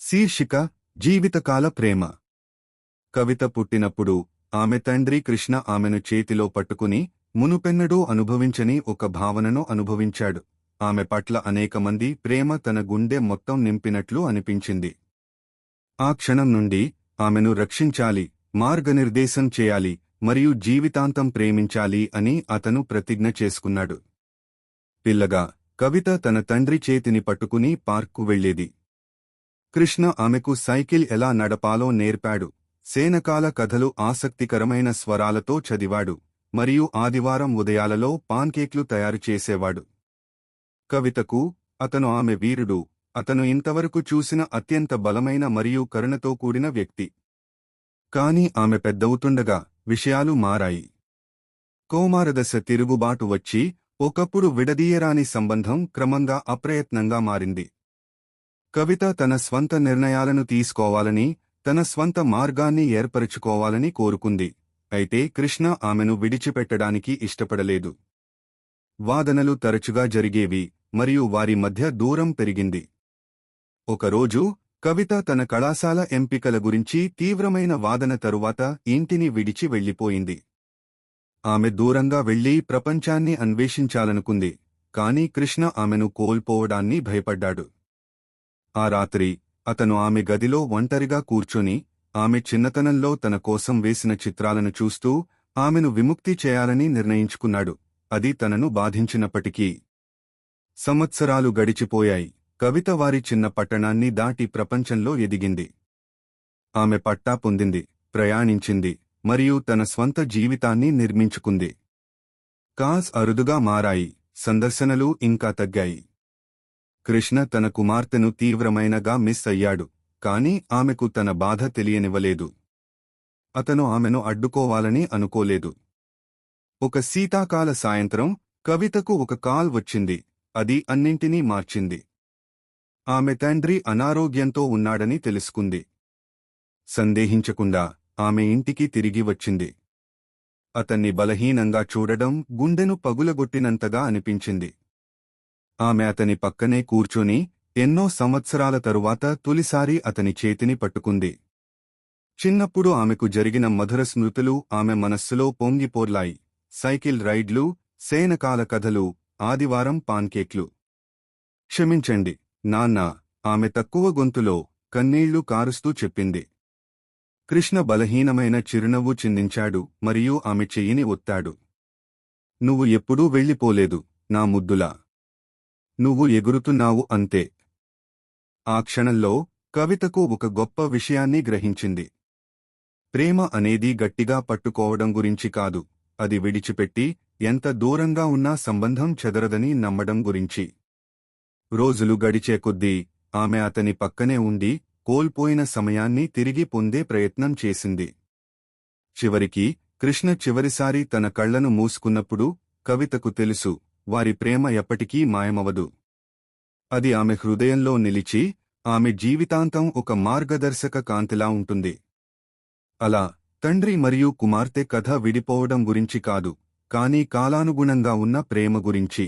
శీర్షిక జీవితకాల ప్రేమ. కవిత పుట్టినప్పుడు ఆమె తండ్రి కృష్ణ ఆమెను చేతిలో పట్టుకుని మునుపెన్నడూ అనుభవించని ఒక భావనను అనుభవించాడు. ఆమె పట్ల అనేకమంది ప్రేమ తన గుండె మొత్తం నింపినట్లు అనిపించింది. ఆ క్షణం నుండి ఆమెను రక్షించాలి, మార్గనిర్దేశం చేయాలి మరియు జీవితాంతం ప్రేమించాలి అని అతను ప్రతిజ్ఞ చేసుకున్నాడు. పిల్లగా కవిత తన తండ్రి చేతిని పట్టుకుని పార్క్కు వెళ్లేది. కృష్ణ ఆమెకు సైకిల్ ఎలా నడపాలో నేర్పాడు, సేనకాల కథలు ఆసక్తికరమైన స్వరాలతో చదివాడు మరియు ఆదివారం ఉదయాలలో పాన్కేక్లు తయారు చేసేవాడు. కవితకు అతను ఆమె వీరుడు, అతను ఇంతవరకు చూసిన అత్యంత బలమైన మరియు కరుణతో కూడిన వ్యక్తి. కాని ఆమె పెద్దవుతుండగా విషయాలు మారాయి. కౌమారదశ తిరుగుబాటు వచ్చి ఒకప్పుడు విడదీయరాని సంబంధం క్రమంగా అప్రయత్నంగా మారింది. కవిత తన స్వంత నిర్ణయాలను తీసుకోవాలని, తన స్వంత మార్గాన్ని ఏర్పరచుకోవాలని కోరుకుంది. అయితే కృష్ణ ఆమెను విడిచిపెట్టడానికి ఇష్టపడలేదు. వాదనలు తరచుగా జరిగేవి మరియు వారి మధ్య దూరం పెరిగింది. ఒకరోజు కవిత తన కళాశాల ఎంపికల గురించి తీవ్రమైన వాదన తరువాత ఇంటిని విడిచి వెళ్లిపోయింది. ఆమె దూరంగా వెళ్లి ప్రపంచాన్ని అన్వేషించాలనుకుంది, కాని కృష్ణ ఆమెను కోల్పోవడాన్ని భయపడ్డాడు. ఆ రాత్రి అతను ఆమె గదిలో ఒంటరిగా కూర్చొని ఆమె చిన్నతనంలో తన కోసం వేసిన చిత్రాలను చూస్తూ ఆమెను విముక్తి చేయాలని నిర్ణయించుకున్నాడు. అది తనను బాధించినప్పటికీ. సంవత్సరాలు గడిచిపోయాయి. కవిత వారి చిన్న పట్టణాన్ని దాటి ప్రపంచంలో ఎదిగింది. ఆమె పట్టా పొందింది, ప్రయాణించింది మరియు తన స్వంత జీవితాన్ని నిర్మించుకుంది. కాల్స్ అరుదుగా మారాయి, సందర్శనలు ఇంకా తగ్గాయి. కృష్ణ తన కుమార్తెను తీవ్రమైనగా మిస్ అయ్యాడు, కాని ఆమెకు తన బాధ తెలియనివ్వలేదు. అతను ఆమెను అడ్డుకోవాలని అనుకోలేదు. ఒక శీతాకాల సాయంత్రం కవితకు ఒక కాల్ వచ్చింది. అది అన్నింటినీ మార్చింది. ఆమె తండ్రి అనారోగ్యంతో ఉన్నాడని తెలుసుకుంది. సందేహించకుండా ఆమె ఇంటికి తిరిగి వచ్చింది. అతన్ని బలహీనంగా చూడడం గుండెను పగులగొట్టినంతగా అనిపించింది. ఆమె అతని పక్కనే కూర్చొని ఎన్నో సంవత్సరాల తరువాత తొలిసారి అతని చేతిని పట్టుకుంది. చిన్నప్పుడు ఆమెకు జరిగిన మధుర స్మృతులు ఆమె మనస్సులో పొంగిపోర్లాయి. సైకిల్ రైడ్లు, సేనకాల కథలు, ఆదివారం పాన్కేక్లు. క్షమించండి, నాన్నా, ఆమె తక్కువ గొంతులో కన్నీళ్లు కారుస్తూ చెప్పింది. కృష్ణ బలహీనమైన చిరునవ్వు చిందించాడు మరియు ఆమె చెయ్యిని ఒత్తాడు. నువ్వు ఎప్పుడూ వెళ్ళిపోలేదు, నా ముద్దులా. నువ్వు ఎగురుతున్నావు అంతే. ఆ క్షణంలో కవితకు ఒక గొప్ప విషయాన్ని గ్రహించింది. ప్రేమ అనేది గట్టిగా పట్టుకోవడం గురించి కాదు, అది విడిచిపెట్టి ఎంత దూరంగా ఉన్నా సంబంధం చెదరదని నమ్మడం గురించి. రోజులు గడిచే కొద్దీ ఆమె అతని పక్కనే ఉండి కోల్పోయిన సమయాన్ని తిరిగి పొందే ప్రయత్నం చేసింది. చివరికి కృష్ణ చివరిసారి తన కళ్లను మూసుకున్నప్పుడు కవితకు తెలుసు, వారి ప్రేమ ఎప్పటికీ మాయమవదు. అది ఆమె హృదయంలో నిలిచి ఆమె జీవితాంతం ఒక మార్గదర్శక కాంతిలా ఉంటుంది. అలా తండ్రి మరియు కుమార్తె కథ విడిపోవడం గురించి కాదు, కానీ కాలానుగుణంగా ఉన్న ప్రేమ గురించి.